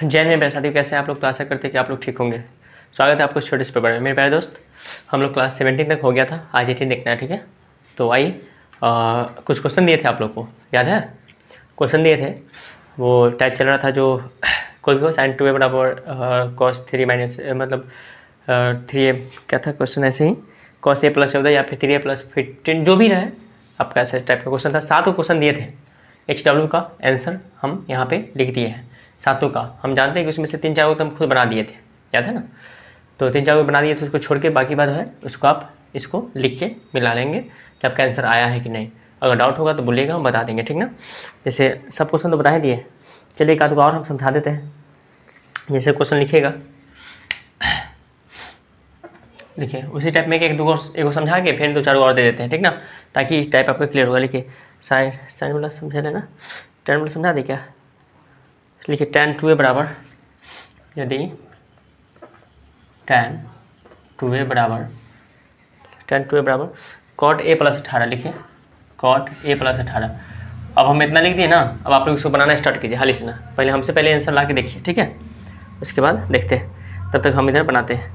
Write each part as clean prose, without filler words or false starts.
जैन में साथी कैसे हैं आप लोग। तो आशा करते हैं कि आप लोग ठीक होंगे। स्वागत है आपको छोटे से पेपर में। मेरे प्यारे दोस्त, हम लोग क्लास 17 तक हो गया था, आज 18 देखना है, ठीक है। तो आइए, कुछ क्वेश्चन दिए थे आप लोग को, याद है? क्वेश्चन दिए थे, वो टाइप चल रहा था जो कोई भी हो साइन 2a बराबर कॉस 3 माइनस मतलब 3a क्या था क्वेश्चन, ऐसे ही कॉस a प्लस 14 या फिर 3a प्लस 15 जो भी रहे आपका, ऐसे टाइप का क्वेश्चन था। 7 क्वेश्चन दिए थे। HW का आंसर हम यहाँ पे लिख दिए हैं, 7 का। हम जानते हैं कि उसमें से 3-4 तो हम खुद बना दिए थे, याद है ना। तो 3-4 बना दिए थे, उसको छोड़ के बाकी बात है उसको आप इसको लिख के मिला लेंगे कि आपका आंसर आया है कि नहीं। अगर डाउट होगा तो बोलिएगा, हम बता देंगे, ठीक ना। जैसे सब क्वेश्चन तो बता ही दिए, चलिए एक आध को और हम समझा देते हैं। जैसे क्वेश्चन लिखिएगा, देखिए उसी टाइप में एक दो एक समझा के फिर 2-4 और दे देते हैं, ठीक ना, ताकि टाइप आपका क्लियर होगा। लिखिए साइन वाला समझा लेना, टेन वाला समझा दे क्या। लिखिए tan 2a बराबर, यदि tan 2a बराबर cot a प्लस 18, लिखिए cot a प्लस 18। अब हम इतना लिख दिए ना, अब आप लोग इसको बनाना स्टार्ट कीजिए हाल ही से ना। पहले हमसे पहले आंसर ला के देखिए, ठीक है, उसके बाद देखते हैं। तब तक हम इधर बनाते हैं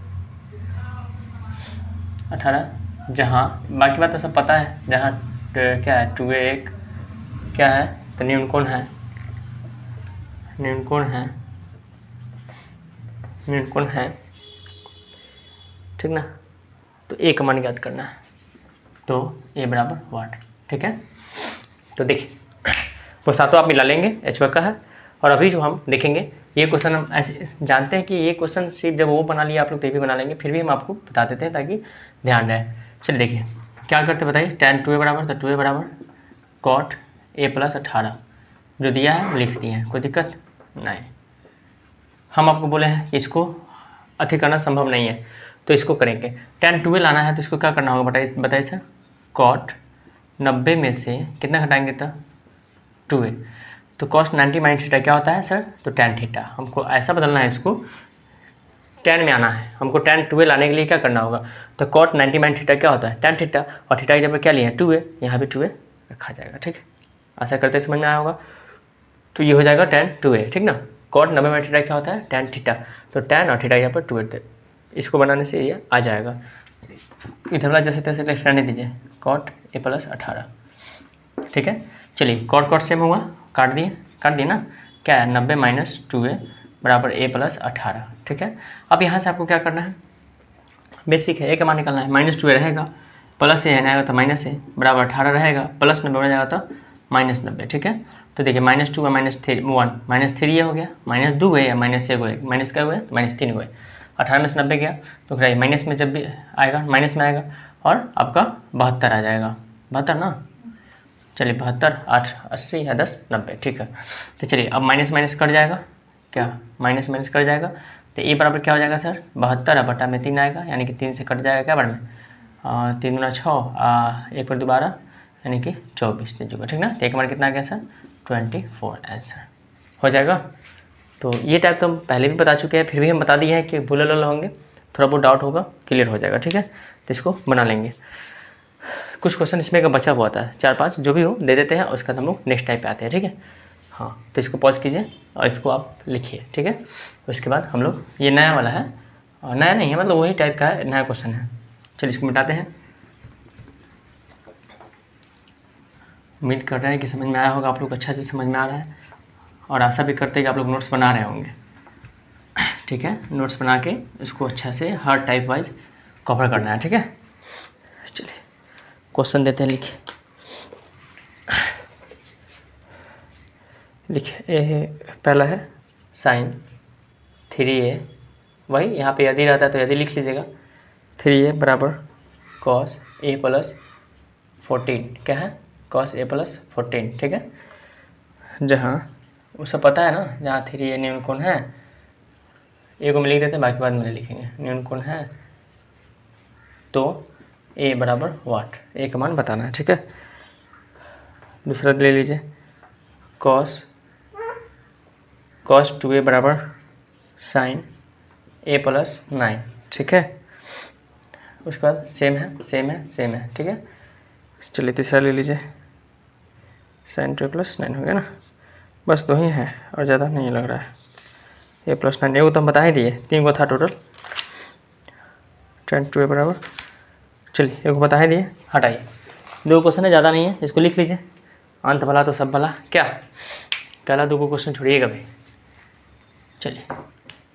18, जहाँ बाकी बात तो सब पता है। जहाँ क्या है 2a एक क्या है तो न्यूनकोण है, न्यूनकोण है, ठीक ना। तो a का मान ज्ञात करना है, तो a बराबर वाट, ठीक है। तो देखिए वो सातों आप मिला लेंगे, HW का है। और अभी जो हम देखेंगे ये क्वेश्चन, हम ऐसे जानते हैं कि ये क्वेश्चन सिर्फ जब वो बना लिया आप लोग तो ये भी बना लेंगे, फिर भी हम आपको बता देते हैं ताकि ध्यान रहे। चलिए देखिए क्या करते बताइए। tan 2a बराबर, तो 2a बराबर cot a प्लस 18 जो दिया है वो लिख दिए हैं, कोई दिक्कत नहीं। हम आपको बोले हैं कि इसको अति करना संभव नहीं है तो इसको करेंगे। tan 2a लाना है तो इसको क्या करना होगा बताइए सर। cot 90 में से कितना घटाएंगे तो 2a, तो cos 90 माइनस थीटा क्या होता है सर, तो tan थीटा। हमको ऐसा बदलना है, इसको tan में आना है। हमको tan 2a लाने के लिए क्या करना होगा, तो cot 90 माइनस थीटा क्या होता है, tan थीटा। और थीटा की जगह क्या लिया है 2a, यहाँ भी 2a रखा जाएगा, ठीक है। आशा करते समझ में आया होगा। तो ये हो जाएगा tan 2a, ठीक ना। cot 90 माइनस थीटा क्या होता है, tan थीटा। तो tan और थीटा यहाँ पर 2a, इसको बनाने से ये आ जाएगा। इधर वाला जैसे तैसे रहने दीजिए, cot a प्लस 18, ठीक है। चलिए cot सेम होगा, काट दिए ना। क्या है 90 माइनस 2a बराबर a प्लस 18, ठीक है। अब यहाँ से आपको क्या करना है, बेसिक है, a का मान निकालना है। माइनस 2a रहेगा, प्लस a आएगा तो माइनस a बराबर 18 रहेगा, प्लस 90 हो जाएगा तो माइनस 90, ठीक है। तो देखिए माइनस 2 माइनस 3 1 माइनस 3 ये हो गया, माइनस 2 है या माइनस 1 है, माइनस क्या हुआ है तो माइनस 3 हुआ है। 18 में से 90 गया तो फिर माइनस में जब भी आएगा माइनस में आएगा और आपका 72 आ जाएगा, 72 ना। चलिए 72 8 80 या 10 90, ठीक है। तो चलिए अब माइनस माइनस कट जाएगा, क्या माइनस माइनस कट जाएगा तो ए बराबर क्या हो जाएगा सर, 72 बटा में 3 आएगा, यानी कि 3 से कट जाएगा क्या बार में 3 गुना 6 1 पर 12 यानी कि 24 दीजिएगा, ठीक ना। तो एक बार कितना आ गया सर 24 आंसर हो जाएगा। तो ये टाइप तो हम पहले भी बता चुके हैं, फिर भी हम बता दिए हैं कि भूल होंगे, थोड़ा बहुत डाउट होगा, क्लियर हो जाएगा, ठीक है। तो इसको बना लेंगे। कुछ क्वेश्चन इसमें का बचा हुआ था 4-5, जो भी हो दे देते हैं, उसके बाद हम लोग नेक्स्ट टाइप पे आते हैं, ठीक है। हाँ तो इसको पॉज कीजिए और इसको आप लिखिए, ठीक है। उसके बाद हम लोग, ये नया वाला है और नया नहीं है, मतलब वही टाइप का है, नया क्वेश्चन है। चलिए इसको मिटाते हैं। उम्मीद कर रहे हैं कि समझ में आया होगा, आप लोग अच्छा से समझ में आ रहा है, और आशा भी करते हैं कि आप लोग नोट्स बना रहे होंगे, ठीक है। नोट्स बना के इसको अच्छा से हर टाइप वाइज कवर करना है, ठीक है। चलिए क्वेश्चन देते हैं, लिखिए पहला है साइन 3a, वही यहाँ पे यदि रहता है तो यदि लिख लीजिएगा। 3a बराबर cos a प्लस 14, क्या है cos a प्लस 14, ठीक है। जहाँ वो सब पता है ना, जहाँ 3a न्यूनकोण है, ए को में लिख देते हैं, बाकी बाद में लिखेंगे। न्यूनकोण है तो a बराबर वाट, a का मान बताना है, ठीक है। दूसरा ले लीजिए cos 2a बराबर साइन a प्लस 9, ठीक है। उसके बाद सेम है, ठीक है। चलिए तीसरा ले लीजिए, साइन 2a प्लस 9 हो गया ना। बस दो ही है और ज़्यादा नहीं लग रहा है, ए प्लस 9, ए को तो हम बता ही दिए, 3 को था टोटल, 10 2 बराबर, चलिए एक को बता ही दिए, हटाइए। 2 क्वेश्चन है, ज़्यादा नहीं है, इसको लिख लीजिए। अंत भला तो सब भला, क्या कहला 2 को क्वेश्चन छोड़िएगा भाई। चलिए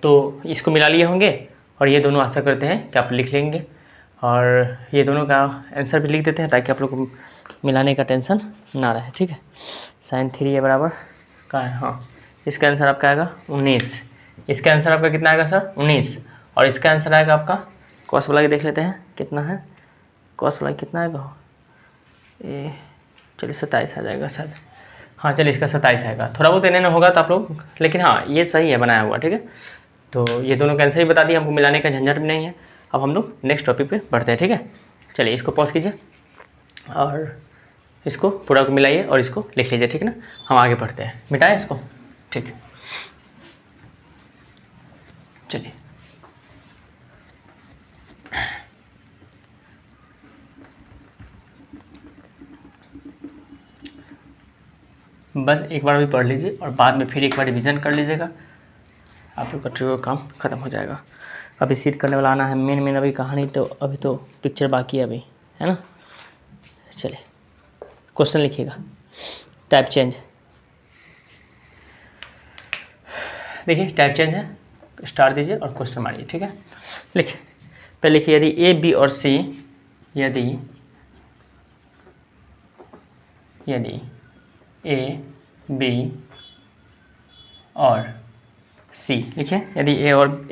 तो इसको मिला लिए होंगे, और ये दोनों आशा करते हैं कि आप लिख लेंगे, और ये दोनों का आंसर भी लिख देते हैं ताकि आप लोग को मिलाने का टेंशन ना रहे, ठीक है। sin 3a बराबर का है, हाँ इसका आंसर आपका आएगा 19। इसका आंसर आपका कितना आएगा सर 19, और इसका आंसर आएगा आपका कॉस वाला के देख लेते हैं कितना है, कॉस वाला कितना आएगा, ये चलिए 27 आ जाएगा शायद, हाँ चलिए इसका 27 आएगा, थोड़ा बहुत इन्हें होगा तो आप लोग, लेकिन हाँ ये सही है बनाया हुआ, ठीक है। तो ये दोनों का आंसर ही बता दिए, हमको मिलाने का झंझट भी नहीं है। अब हम लोग नेक्स्ट टॉपिक पे बढ़ते हैं, ठीक है। चलिए इसको पॉज कीजिए और इसको पूरा को मिलाइए और इसको लिख लीजिए, ठीक है ना। हम आगे बढ़ते हैं, मिटाएं इसको, ठीक है। चलिए बस एक बार भी पढ़ लीजिए और बाद में फिर एक बार रिवीजन कर लीजिएगा, आप लोग का ट्रिक काम ख़त्म हो जाएगा। अभी सीट करने वाला आना है, मेन अभी कहानी, तो अभी तो पिक्चर बाकी है अभी, है ना। चलिए क्वेश्चन लिखिएगा, टाइप चेंज, देखिए टाइप चेंज है, स्टार दीजिए और क्वेश्चन मारिए, ठीक है। लिखिए, पहले लिखिए यदि ए बी और सी, यदि ए बी और सी, लिखिए यदि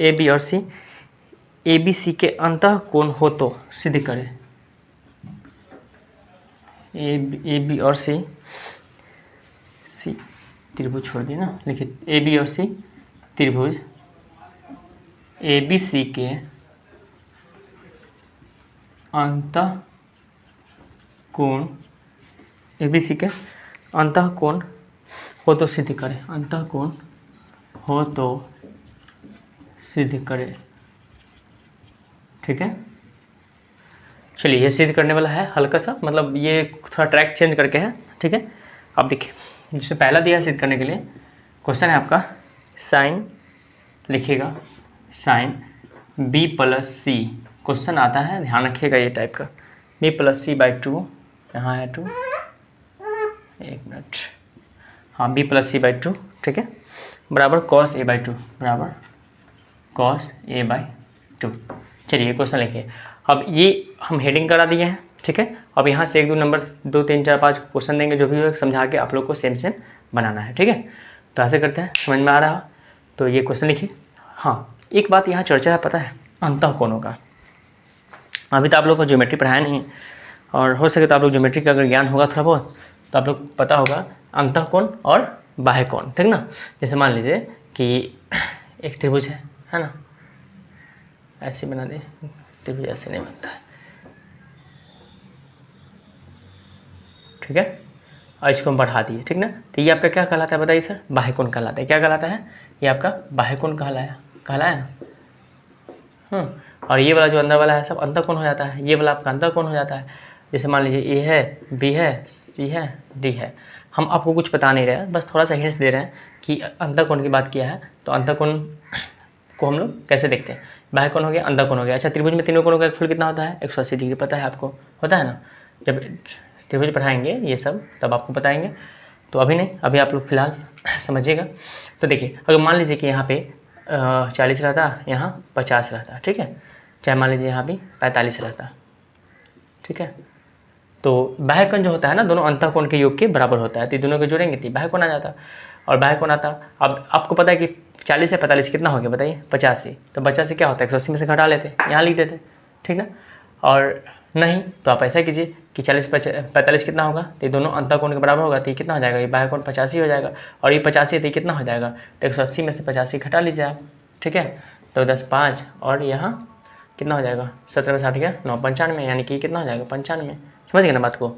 ए बी और सी ए बी सी के अंतः कोण हो तो सिद्ध करें। ए बी और सी त्रिभुज छोड़ दिए ना, लिखिए ए बी और सी त्रिभुज ए बी सी के अंतः कोण, ए बी सी के अंतः कोण हो तो सिद्ध करें, अंतः कोण हो तो सिद्ध करें, ठीक है। चलिए ये सिद्ध करने वाला है हल्का सा, मतलब ये थोड़ा ट्रैक चेंज करके है, ठीक है। अब देखिए जिसमें पहला दिया है सिद्ध करने के लिए, क्वेश्चन है आपका साइन, लिखिएगा साइन बी प्लस सी, क्वेश्चन आता है ध्यान रखिएगा ये टाइप का, बी प्लस सी बाई 2, यहाँ है 2, एक मिनट, हाँ बी प्लस सी बाई 2, ठीक है, बराबर कॉस ए बाई 2, बराबर कॉस ए बाई 2। चलिए क्वेश्चन लिखिए। अब ये हम हेडिंग करा दिए हैं, ठीक है। अब यहाँ से 1 2 नंबर 2 3 4 5 क्वेश्चन देंगे, जो भी हो समझा के आप लोग को सेम बनाना है, ठीक है। तो ऐसे करते हैं, समझ में आ रहा, तो ये क्वेश्चन लिखिए। हाँ एक बात यहाँ चर्चा है, पता है अंतः कोणों का, अभी तो आप लोग को ज्योमेट्री पढ़ाया नहीं, और हो सके तो आप लोग ज्योमेट्री का अगर ज्ञान होगा थोड़ा बहुत तो आप लोग पता होगा अंतः कोण और बाह्य कोण, ठीक ना। जैसे मान लीजिए कि एक त्रिभुज है ना, ऐसे बना दे, त्रिभुज ऐसे नहीं बनता है, ठीक है, और इसको हम बढ़ा दिए, ठीक ना। तो ये आपका क्या कहलाता है बताइए सर, बाह्य कोण कहलाता है। क्या कहलाता है, ये आपका बाह्य कोण कहलाया ना। और ये वाला जो अंदर वाला है सब अंतः कोण हो जाता है, ये वाला आपका अंतः कोण हो जाता है। जैसे मान लीजिए ए है, बी है, सी है, डी है, हम आपको कुछ बता नहीं रहे हैं, बस थोड़ा सा हिंट्स दे रहे हैं कि अंतः कोण की बात किया है, तो अंतः कोण को हम लोग कैसे देखते हैं, बाह्य कोण हो गया, अंतः कोण हो गया। अच्छा त्रिभुज में तीनों कोणों का फल कितना होता है, 180 डिग्री, पता है आपको, होता है ना। जब त्रिभुज पढ़ाएंगे ये सब तब आपको बताएंगे, तो अभी नहीं, अभी आप लोग फिलहाल समझिएगा। तो देखिए अगर मान लीजिए कि यहाँ पे 40 रहता, यहाँ 50 रहता, ठीक है, चाहे मान लीजिए यहाँ भी 45 रहता, ठीक है। तो बाह्य कोण जो होता है ना, दोनों अंतः कोण के योग के बराबर होता है, तो दोनों को जोड़ेंगे तो बाह्य कोण आ जाता, और बाह्य कोण आता। अब आपको पता है कि 40 से 45 कितना हो गया बताइए, 85, तो 50 से क्या होता है 180 में से घटा लेते, यहाँ लिख देते, ठीक ना। और नहीं तो आप ऐसा कीजिए कि 40 45 कितना होगा, तो ये दोनों अंतः कोण के बराबर होगा, तो ये कितना हो जाएगा, ये बाह्य कोण 85 हो जाएगा, और ये 85 तो ये कितना हो जाएगा, तो 180 में से 85 घटा लीजिए आप, ठीक है। तो 10 5 और यहाँ कितना हो जाएगा, 17 में 60 गया 9 95, यानी कि कितना हो जाएगा 95, समझ गए ना बात को।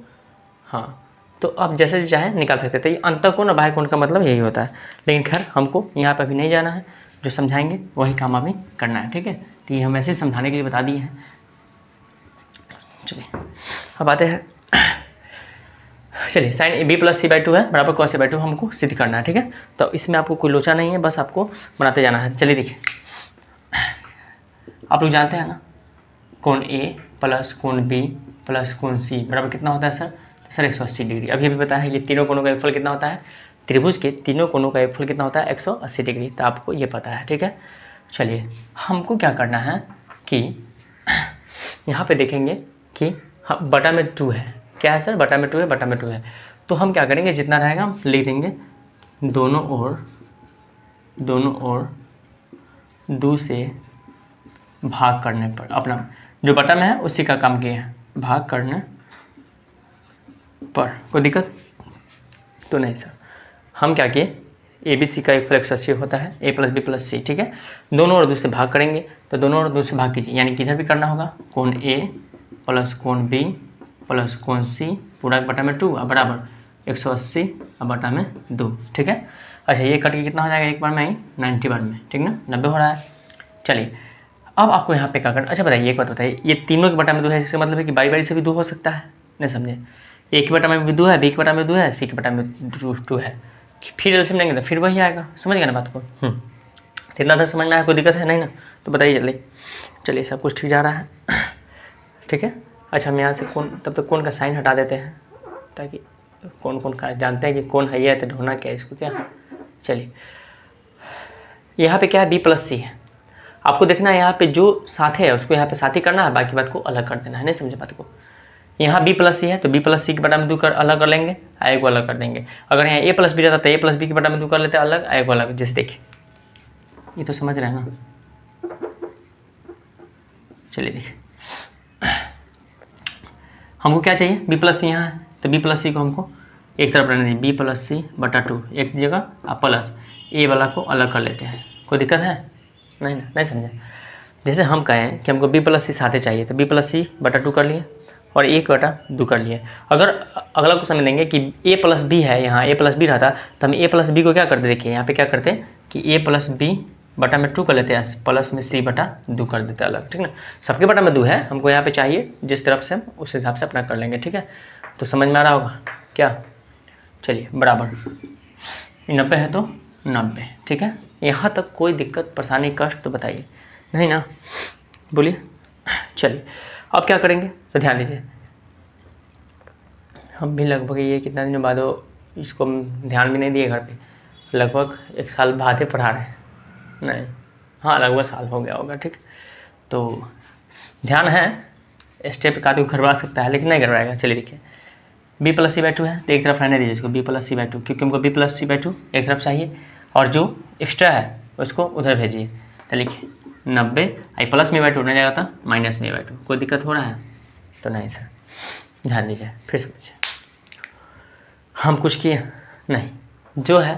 हाँ तो आप जैसे चाहे निकाल सकते थे, ये अंतः कोण और बाह्य कोण का मतलब यही होता है, लेकिन खैर हमको यहाँ पर अभी नहीं जाना है, जो समझाएंगे वही काम अभी करना है, ठीक है। तो ये हम ऐसे समझाने के लिए बता दिए हैं। चलिए अब आते हैं चलिए sine B plus C by two है बराबर कॉस सी बाई टू हमको सिद्ध करना है, ठीक है। तो इसमें आपको कोई लोचा नहीं है, बस आपको बनाते जाना है। चलिए देखिए, आप लोग जानते हैं ना कोण ए प्लस कोण बी प्लस कोण सी बराबर कितना होता है सर? तो सर 180 डिग्री। अभी पता है ये तीनों कोणों का योगफल कितना होता है? त्रिभुज के तीनों कोणों का योगफल कितना होता है? 180 डिग्री। तो आपको ये पता है, ठीक है। चलिए हमको क्या करना है कि यहाँ पे देखेंगे कि हम बटा में 2 है, क्या है सर? बटा में 2 है, बटा में 2 है। तो हम क्या करेंगे, जितना रहेगा हम लिख देंगे दोनों ओर 2 से भाग करने पर। अपना जो बटा में है उसी का काम किए हैं, भाग करने पर। कोई दिक्कत तो नहीं सर। हम क्या किए, ए बी सी का एक फ्लैक्स 180 होता है, ए प्लस बी प्लस सी, ठीक है। दोनों ओर 2 से भाग करेंगे, तो दोनों ओर 2 से भाग कीजिए, यानी कि इधर भी करना होगा कोण ए प्लस कोण बी प्लस कोण सी पूरा बटा में 2 बराबर 180 बटा में 2, ठीक है। अच्छा ये कट के कितना हो जाएगा एक बार में ही 91 में, ठीक ना, 90 हो रहा है। चलिए अब आपको यहाँ पे क्या करना। अच्छा बताइए एक बात बताइए, ये तीनों के बटा में 2 है, इसका मतलब है कि बारी बारी से भी 2 हो सकता है, नहीं समझे? ए के बटा में भी 2 है, बी के बटा में 2 है, सी के बटा में 2 है, फिर एलसीएम लेंगे तो फिर वही आएगा। समझ गया ना बात को? इतना तो समझ में आया, कोई दिक्कत है नहीं ना? तो बताइए जल्दी। चलिए सब कुछ ठीक जा रहा है, ठीक है। अच्छा हम यहाँ से कौन, तब तक कौन का साइन हटा देते हैं, ताकि कौन कौन का जानते हैं कि कौन है, तो ढूंढना क्या है इसको, क्या। चलिए यहाँ पे क्या है, बी प्लस सी है। आपको देखना है यहाँ पे जो साथ है उसको यहाँ पे साथ ही करना है, बाकी बात को अलग कर देना है, नहीं समझे बात को? यहाँ बी प्लस सी है तो बी प्लस सी के बटा में 2 कर अलग कर लेंगे, आई को अलग कर देंगे। अगर यहाँ ए प्लस बी रहता तो ए प्लस बी के बटा में 2 कर लेते अलग, आई को अलग। जैसे देखिए ये तो समझ रहे हैं ना? चलिए देखिए हमको क्या चाहिए, बी प्लस सी यहाँ है तो बी प्लस सी को हमको एक तरफ रहने दीजिए, बी प्लस सी बटा 2 एक जगह, आप प्लस ए वाला को अलग कर लेते हैं। कोई दिक्कत है नहीं ना? नहीं समझे? जैसे हम कहें कि हमको बी प्लस सी साथे चाहिए तो बी प्लस सी बटा 2 कर लिए और 1 बटा 2 कर लिए। अगर अगला क्वेश्चन में देंगे कि ए प्लस बी है, यहाँ ए प्लस बी रहता तो हम ए प्लस बी को क्या करते, देखिए यहाँ पे क्या करते हैं कि ए प्लस बी बटा में 2 कर लेते हैं, प्लस में सी बटा 2 कर देते हैं अलग, ठीक ना। सबके बटा में 2 है, हमको यहाँ पे चाहिए जिस तरफ से हम उस हिसाब से अपना कर लेंगे, ठीक है। तो समझ में आ रहा होगा क्या? चलिए बराबर 90 है तो 90, ठीक है। यहाँ तक कोई दिक्कत परेशानी कष्ट तो बताइए नहीं ना? बोलिए। चलिए अब क्या करेंगे तो ध्यान दीजिए, हम भी लगभग ये कितना दिनों बाद इसको हम ध्यान भी नहीं दिए घर पे, लगभग 1 साल बाद ही पढ़ा रहे हैं, नहीं हाँ लगभग साल हो गया होगा, ठीक। तो ध्यान है, स्टेप का तो करवा सकता है लेकिन नहीं करवाएगा। चलिए देखिए बी प्लस सी बाई 2 है तो एक तरफ रहने दीजिए इसको, बी प्लस सी बाई 2, क्योंकि हमको बी प्लस सी बाई 2 एक तरफ चाहिए और जो एक्स्ट्रा है उसको उधर भेजिए। तो लिखिए 90 आई प्लस में बाई 2 नहीं जाएगा तो माइनस में बाई 2। कोई दिक्कत हो रहा है तो नहीं सर? ध्यान दीजिए फिर समझिए, हम कुछ किए नहीं, जो है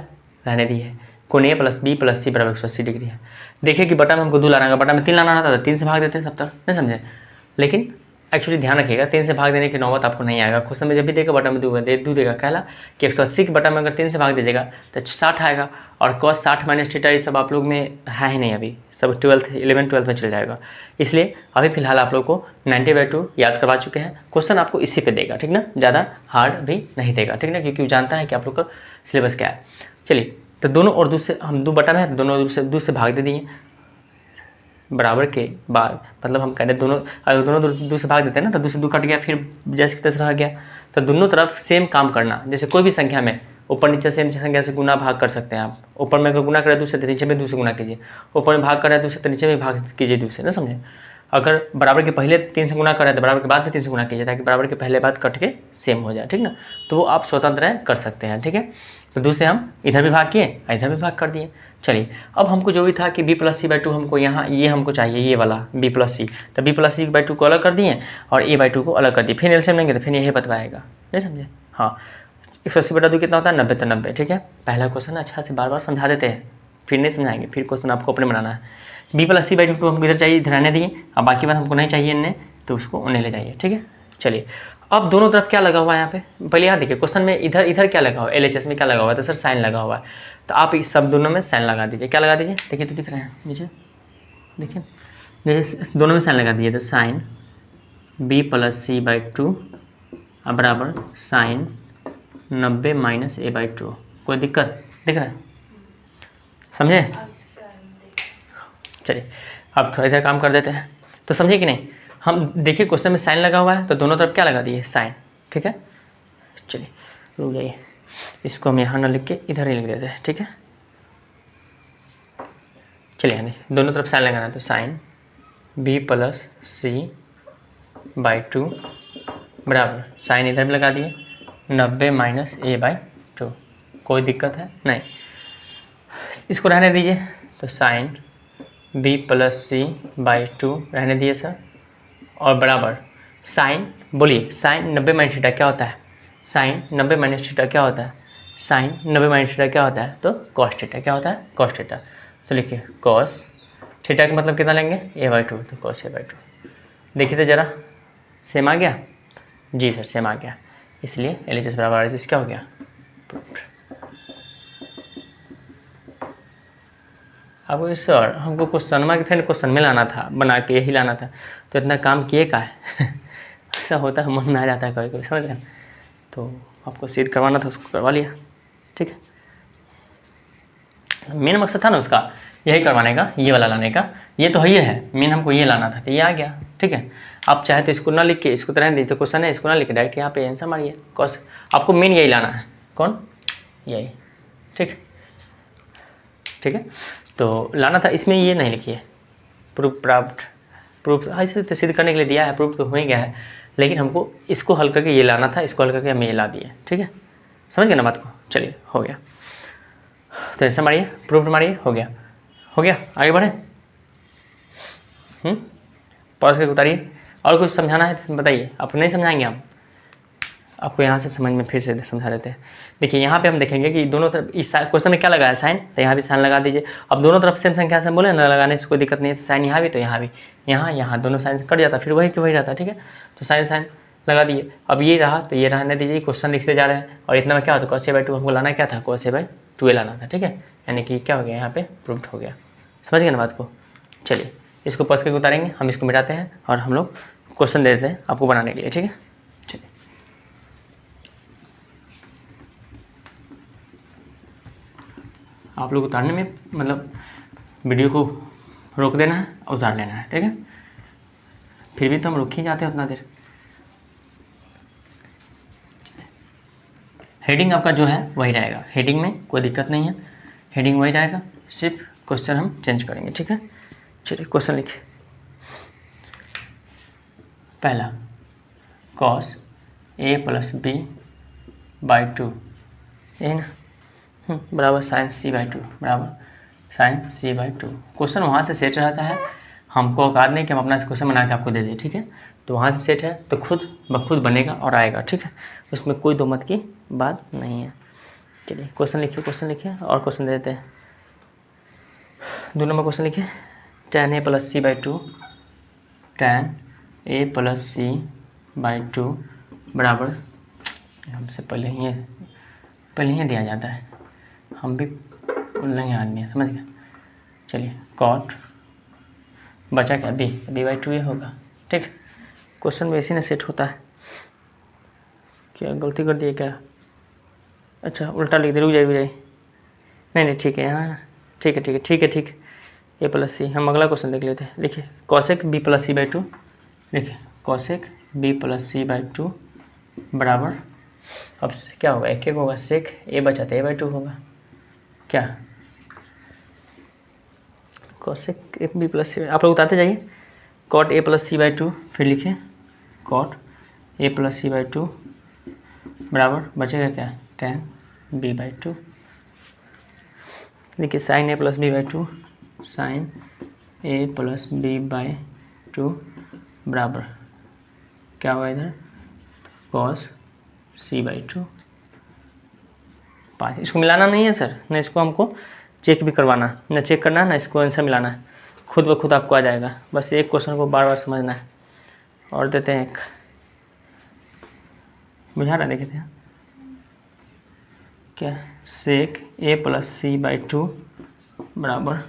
रहने दिए। कोण ए प्लस बी प्लस सी बराबर 180 डिग्री है। देखिए कि बटा में हमको 2 लाना है, बटा में 3 लाना था तो 3 से भाग देते हैं सब तक, नहीं समझे? लेकिन एक्चुअली ध्यान रखिएगा 3 से भाग देने की नौबत आपको नहीं आएगा। क्वेश्चन में जब भी देगा बटा में 2 देगा, कहला कि 180 के बटा में अगर 3 से भाग दीजिएगा तो 60 आएगा, और cos 60 माइनस थीटा ये सब आप लोग में है ही नहीं, अभी सब 11th-12th में चल जाएगा। इसलिए अभी फिलहाल आप लोग को 90/2 याद करवा चुके हैं। क्वेश्चन आपको इसी पे देगा, ठीक ना, ज़्यादा हार्ड भी नहीं देगा, ठीक ना, क्योंकि वो जानता है कि आप लोग का सिलेबस क्या है। चलिए तो दोनों और 2 से हम 2 बटा में है तो दोनों 2 से भाग दे दिए बराबर के बाद, मतलब हम कह रहे दोनों, अगर दोनों 2 से भाग देते हैं ना तो 2 से 2 कट गया, फिर जैसे तैसे रह गया। तो दोनों तरफ सेम काम करना, जैसे कोई भी संख्या में ऊपर नीचे सेम संख्या से गुना भाग कर सकते हैं आप। ऊपर में अगर गुना करें 2 से तो नीचे में 2 से गुना कीजिए, ऊपर में भाग करें 2 से तो नीचे में भाग कीजिए 2 से, ना समझे? अगर बराबर के पहले 3 से गुना करें तो बराबर के बाद भी 3 से गुना कीजिए, ताकि बराबर के पहले बाद कट के सेम हो जाए, ठीक ना। तो वो आप स्वतंत्र कर सकते हैं, ठीक है। तो 2 से हम इधर भी भाग किए, इधर भी भाग कर दिए। चलिए अब हमको जो भी था कि बी प्लस सी बाई 2 हमको यहाँ ये हमको चाहिए, ये वाला बी प्लस सी, तो बी प्लस सी बाई 2 को अलग कर दिए और ए बाई 2 को अलग कर दिए। फिर एलसीएम लेंगे तो फिर यही बतवाएगा, नहीं समझे? हाँ 180/2 कितना होता है? 90 तो 90, ठीक है। पहला क्वेश्चन अच्छा से बार बार समझा देते हैं, फिर नहीं समझाएंगे, फिर क्वेश्चन आपको अपने बनाना है। बी प्लस सी बाई 2 हमको इधर चाहिए, इधर रहने दिए, अब बाकी बात हमको नहीं चाहिए इन्हें, तो उसको उन्हें ले जाइए, ठीक है। चलिए अब दोनों तरफ क्या लगा हुआ है यहाँ पे, पहले यहाँ देखिए क्वेश्चन में इधर इधर क्या लगा हुआ है, एलएचएस में क्या लगा हुआ है, तो सर साइन लगा हुआ है, तो आप इस सब दोनों में साइन लगा दीजिए। क्या लगा दीजिए, देखिए तो दिख रहे हैं नीचे, देखिए जैसे दोनों में साइन लगा दीजिए, तो sine B plus C by 2 बराबर साइन 90 माइनस ए बाई 2। कोई दिक्कत दिख रहा है? समझे? चलिए अब थोड़ा इधर काम कर देते हैं। तो समझे कि नहीं? हम देखिए क्वेश्चन में साइन लगा हुआ है तो दोनों तरफ क्या लगा दिए? साइन। ठीक है, चलिए रुक जाइए, इसको हम यहाँ ना लिख के इधर ही लिख देते हैं। ठीक है, चलिए नहीं दोनों तरफ साइन लगाना है तो sine b plus C by 2 बराबर साइन इधर भी लगा दिए 90 माइनस ए बाई 2। कोई दिक्कत है? नहीं, इसको रहने दीजिए। तो sine b plus C by 2 रहने दिए सर, और बराबर साइन, बोलिए साइन 90 माइनस थीटा क्या होता है? साइन 90 माइनस थीटा क्या होता है? साइन 90 माइनस थीटा क्या होता है? तो कॉस थीटा क्या होता है? Cos theta. तो लिखिए कॉस थीटा का मतलब कितना लेंगे? ए बाई 2, तो कॉस ए बाई 2। देखिए तो ज़रा सेम आ गया? जी सर सेम आ गया, इसलिए LHS बराबर RHS क्या हो गया? प्रूव्ड। आपको सर हमको क्वेश्चन में फिर क्वेश्चन में लाना था, बना के यही लाना था, तो इतना काम किए का है ऐसा होता है, मन में आ जाता है कभी कभी, समझ गए? तो आपको सीट करवाना था, उसको करवा लिया। ठीक है, मेन मकसद था ना उसका यही करवाने का, ये वाला लाने का। ये तो ये है मेन, हमको ये लाना था तो ये आ गया। ठीक है, आप चाहे तो इसको ना लिख के इसको तो रहने दीजिए, तो क्वेश्चन है इसको ना लिख के डायरेक्ट यहाँ पे आंसर मारिए कॉस। आपको मेन यही लाना है। कौन? यही। ठीक, ठीक है, तो लाना था, इसमें ये नहीं लिखिए प्रूफ प्राप्त, प्रूफ ऐसे तो सिद्ध करने के लिए दिया है, प्रूफ तो हो ही गया है, लेकिन हमको इसको हल करके ये लाना था, इसको हल करके हम ये ला दिए। ठीक है, समझ गए ना बात को? चलिए हो गया, तो ऐसे मारिए, प्रूफ मारिए, हो गया, हो गया, आगे बढ़े। पॉज करके उतारिए। और कुछ समझाना है तो बताइए, आप नहीं समझाएंगे हम आपको यहाँ से समझ में फिर से समझा देते हैं। देखिए यहाँ पे हम देखेंगे कि दोनों तरफ इस क्वेश्चन में क्या लगा है? साइन, तो यहाँ भी साइन लगा दीजिए। अब दोनों तरफ सेम संख्या से बोले ना लगाने से कोई दिक्कत नहीं है, साइन यहाँ भी तो यहाँ भी, यहाँ दोनों साइन कट जाता, फिर वही कि वही रहता। ठीक है, तो साइन साइन लगा दिए। अब ये रहा तो ये रहने दीजिए, क्वेश्चन लिखते जा रहे हैं, और इतना में क्या होता है? cos a बाई 2 हमको लाना क्या था? cos a बाई 2 लाना था। ठीक है, यानी कि क्या हो गया यहाँ पे? प्रूव्ड हो गया। समझ गए ना बात को? चलिए इसको पॉज करके उतारेंगे, हम इसको मिटाते हैं और हम लोग क्वेश्चन दे देते हैं आपको बनाने के लिए। ठीक है, चलिए आप लोग उतारने में मतलब वीडियो को रोक देना है और उतार लेना है। ठीक है, फिर भी तो हम रुक ही जाते हैं उतना देर। हेडिंग आपका जो है वही रहेगा, हेडिंग में कोई दिक्कत नहीं है, हेडिंग वही रहेगा, सिर्फ क्वेश्चन हम चेंज करेंगे। ठीक है, चलिए क्वेश्चन लिखिए। पहला cos a plus B by 2 यही ना, बराबर साइन सी बाई 2 बराबर साइन सी बाई 2। क्वेश्चन वहाँ से सेट रहता है, हमको औकात नहीं कि हम अपना क्वेश्चन बना के आपको दे दें। ठीक है, तो वहाँ से सेट है तो खुद ब खुद बनेगा और आएगा। ठीक है, उसमें कोई दो मत की बात नहीं है। चलिए क्वेश्चन लिखिए, क्वेश्चन लिखिए और क्वेश्चन दे देते हैं। 2 नंबर क्वेश्चन लिखिए, tan a plus C by 2, tan a plus C by 2 बराबर, हमसे पहले ही दिया जाता है, हम भी नहीं आदमी है, समझ गए? चलिए कॉट बचा क्या? बी बाई 2 ये होगा। ठीक, क्वेश्चन में इसी ने सेट होता है। क्या गलती कर दिए क्या? अच्छा उल्टा लिख दे, रुक जाइए नहीं ठीक है, यहाँ ठीक है ए प्लस सी। हम अगला क्वेश्चन देख लेते हैं। लिखिए cosec B plus C by 2, लिखिए cosec B plus C by 2 बराबर, अब क्या होगा? एक होगा सेक ए बचा तो ए बाई 2 होगा। क्या cosec A B plus C, आप लोग उतारते जाइए। Cot A plus C by 2, फिर लिखिए cot A plus C by 2 बराबर बचेगा क्या? tan B by 2। देखिए sine A plus B by 2, sine A plus B by 2 बराबर क्या होगा इधर? cos C by 2 5। इसको मिलाना नहीं है सर, ना इसको हमको चेक भी करवाना, ना चेक करना है, ना इसको आंसर मिलाना है, खुद ब खुद आपको आ जाएगा। बस एक क्वेश्चन को बार बार समझना है। और देते हैं एक, बुझा रहा? देखे थे क्या? सेक ए प्लस सी बाई 2 बराबर,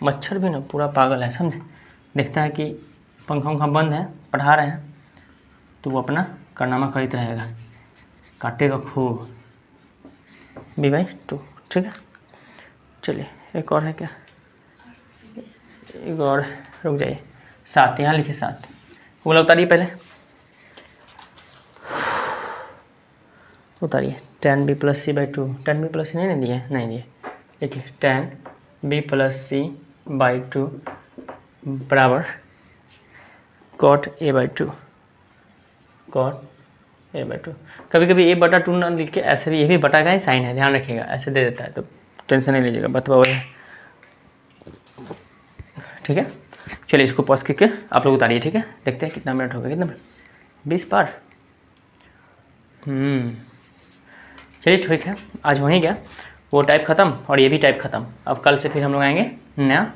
मच्छर भी ना पूरा पागल है, समझे? देखता है कि पंखा बंद है, पढ़ा रहे हैं, तो वो अपना कारनामा करते रहेगा। काटेगा खूब, b/2, ठीक है। चलिए एक और है क्या, एक और, रुक जाइए, 7, यहाँ लिखिए 7, बोला उतारिए पहले, उतारिए। tan b + c/2, tan b + c नहीं दिए, नहीं दिए, देखिए tan b + c/2 बराबर cot a/2, cot a/2। कभी कभी a/2 ना लिख के ऐसे भी, ये भी बटा का ही साइन है, ध्यान रखिएगा, ऐसे दे देता है तो टेंशन नहीं लीजिएगा, बतवा है, ठीक है। चलिए इसको पॉज करके आप लोग उतारिए, ठीक है। देखते हैं कितना मिनट हो गया, कितना मिनट, 20 पार। चलिए ठीक है, आज हो ही गया, वो टाइप ख़त्म और ये भी टाइप ख़त्म। अब कल से फिर हम लोग आएंगे नया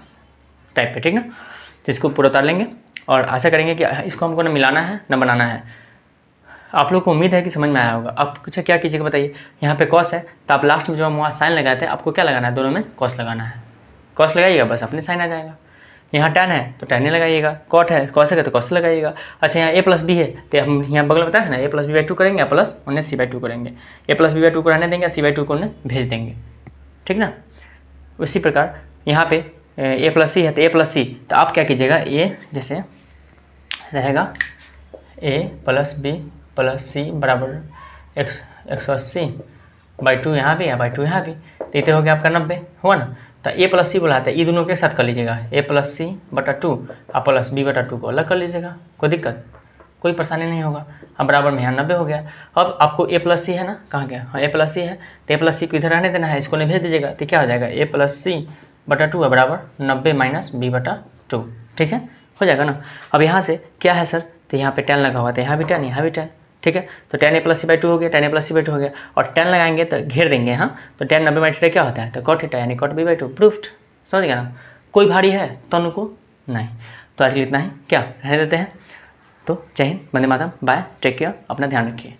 टाइप पे, ठीक ना। तो इसको पूरा उतार लेंगे और आशा करेंगे कि इसको हमको ना मिलाना है ना बनाना है। आप लोग को उम्मीद है कि समझ में आया होगा। आप कुछ क्या कीजिएगा बताइए, यहाँ पे कॉस है तो आप लास्ट में जो हम वहाँ साइन लगाते हैं, आपको क्या लगाना है, दोनों में कॉस लगाना है, कॉस लगाइएगा बस अपने साइन आ जाएगा। यहाँ tan है तो tan लगाइएगा, कॉट है कॉस है तो कॉस लगाइएगा। अच्छा यहाँ a + b है तो हम यहाँ बगल में बताया था ना, a + b/2 करेंगे प्लस उन्हें c/2 करेंगे, a + b/2 को रहने देंगे, c/2 को उन्हें भेज देंगे, ठीक ना। उसी प्रकार यहाँ पे a + c है तो a + c, तो आप क्या कीजिएगा, a जैसे रहेगा a + b + c बराबर 180/2 यहाँ भी है, 2 यहाँ भी, तो इतने हो गया आपका 90, हुआ ना। तो a + c बोला था, ये दोनों के साथ कर लीजिएगा, a + c/2 और प्लस b/2 को अलग कर लीजिएगा, कोई दिक्कत, कोई परेशानी नहीं होगा। अब बराबर में यहाँ 90 हो गया। अब आपको a + c है ना, कहाँ गया, हाँ a + c है तो a + c को इधर रहने देना है, इसको नहीं भेज दीजिएगा, तो क्या हो जाएगा, a + c/2 है बराबर 90 - b/2, ठीक है, हो जाएगा ना। अब यहाँ से क्या है सर, तो यहाँ पे tan लगा हुआ था, यहाँ भी tan, यहाँ भी tan, ठीक है। तो tan a + c/2 हो गया, tan a + c/2 हो गया, और tan लगाएंगे तो घेर देंगे, हाँ, तो tan 90 क्या होता है, तो cot थीटा यानी cot b/2, प्रूफ्ड, समझ गया ना। कोई भारी है तनु को नहीं। तो आज के लिए इतना ही, क्या रहने देते हैं। तो जय Hind, Vande Mataram, bye, take care, अपना ध्यान रखिए।